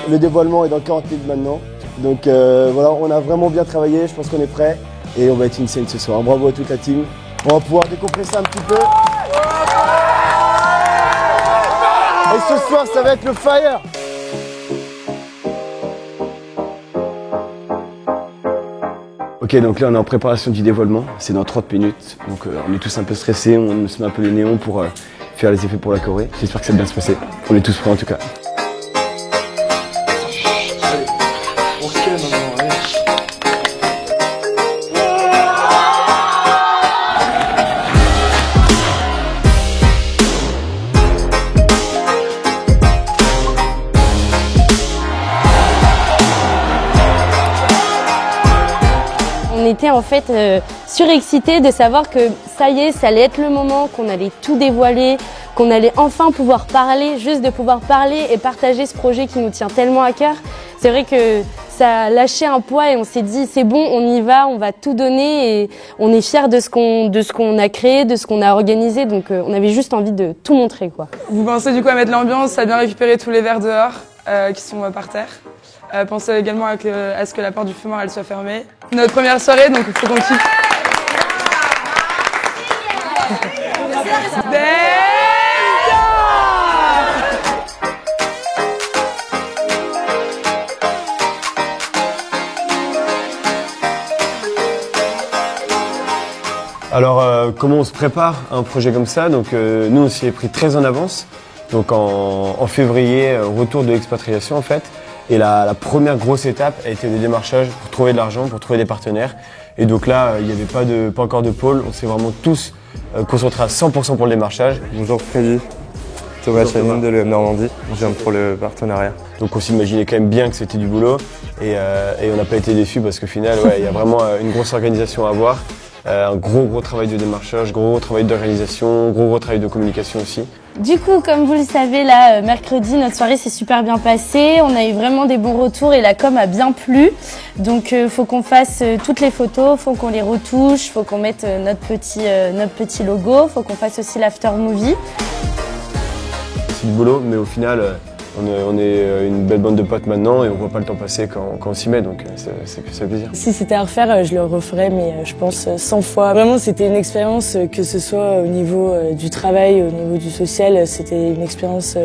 Le dévoilement est dans 40 minutes maintenant. Donc voilà, on a vraiment bien travaillé, je pense qu'on est prêt. Et on va être insane ce soir. Bravo à toute la team. On va pouvoir décompresser un petit peu. Et ce soir, ça va être le fire. Ok, donc là on est en préparation du dévoilement, c'est dans 30 minutes, donc on est tous un peu stressés, on se met un peu les néons pour faire les effets pour la Corée. J'espère que ça va bien se passer, on est tous prêts en tout cas. Allez, on se calme maintenant, allez. On était en fait surexcités de savoir que ça y est, ça allait être le moment, qu'on allait tout dévoiler, qu'on allait enfin pouvoir parler, juste de pouvoir parler et partager ce projet qui nous tient tellement à cœur. C'est vrai que ça a lâché un poids et on s'est dit c'est bon, on y va, on va tout donner et on est fiers de ce qu'on a créé, de ce qu'on a organisé. Donc on avait juste envie de tout montrer, quoi. Vous pensez du coup à mettre l'ambiance, à bien récupérer tous les verres dehors qui sont par terre. Pensez également à ce que la porte du fumoir elle soit fermée. Notre première soirée, donc il faut qu'on kiffe. Alors comment on se prépare à un projet comme ça? Donc nous on s'y est pris très en avance, donc en février, retour de l'expatriation en fait. Et la première grosse étape a été le démarchage pour trouver de l'argent, pour trouver des partenaires. Et donc là, il n'y avait pas encore de pôle, on s'est vraiment tous concentrés à 100% pour le démarchage. Bonjour Freddy, Thomas Chanine de l'EM Normandie, je viens pour le partenariat. Donc on s'imaginait quand même bien que c'était du boulot et on n'a pas été déçus parce qu'au final, il y a vraiment une grosse organisation à avoir. Un gros travail de démarchage, gros travail d'organisation, gros travail de communication aussi. Du coup, comme vous le savez, là, mercredi, notre soirée s'est super bien passée. On a eu vraiment des bons retours et la com a bien plu. Donc, faut qu'on fasse toutes les photos, faut qu'on les retouche, faut qu'on mette notre petit logo, faut qu'on fasse aussi l'after movie. C'est du boulot, mais au final, on est une belle bande de potes maintenant et on voit pas le temps passer quand on s'y met, donc ça fait plaisir. Si c'était à refaire, je le referais, mais je pense 100 fois. Vraiment, c'était une expérience, que ce soit au niveau du travail, au niveau du social, c'était une expérience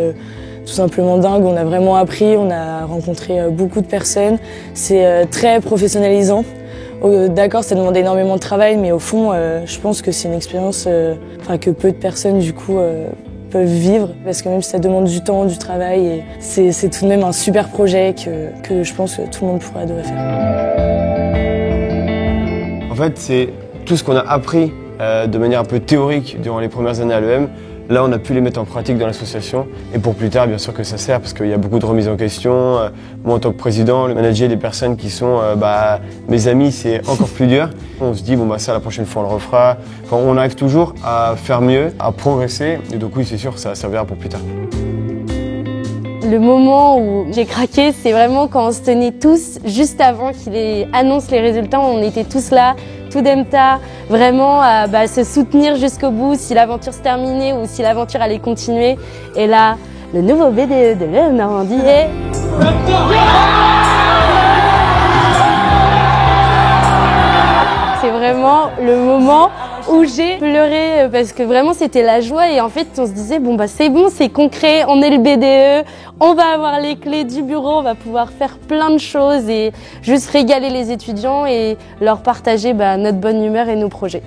tout simplement dingue. On a vraiment appris, on a rencontré beaucoup de personnes. C'est très professionnalisant. D'accord, ça demande énormément de travail, mais au fond, je pense que c'est une expérience que peu de personnes, du coup, peuvent vivre, parce que même si ça demande du temps, du travail, et c'est tout de même un super projet que je pense que tout le monde pourrait adorer faire. En fait, c'est tout ce qu'on a appris de manière un peu théorique durant les premières années à l'EM. Là, on a pu les mettre en pratique dans l'association et pour plus tard, bien sûr que ça sert parce qu'il y a beaucoup de remises en question. Moi, en tant que président, le manager des personnes qui sont mes amis, c'est encore plus dur. On se dit, ça, la prochaine fois, on le refera. Enfin, on arrive toujours à faire mieux, à progresser et donc oui, c'est sûr, ça servira pour plus tard. Le moment où j'ai craqué, c'est vraiment quand on se tenait tous juste avant qu'il annonce les résultats. On était tous là, tout d'emta, vraiment à se soutenir jusqu'au bout, si l'aventure se terminait ou si l'aventure allait continuer. Et là, le nouveau BDE de l'EM Normandie est... C'est vraiment le moment où j'ai pleuré parce que vraiment c'était la joie et en fait on se disait c'est bon, c'est concret, on est le BDE, on va avoir les clés du bureau, on va pouvoir faire plein de choses et juste régaler les étudiants et leur partager notre bonne humeur et nos projets.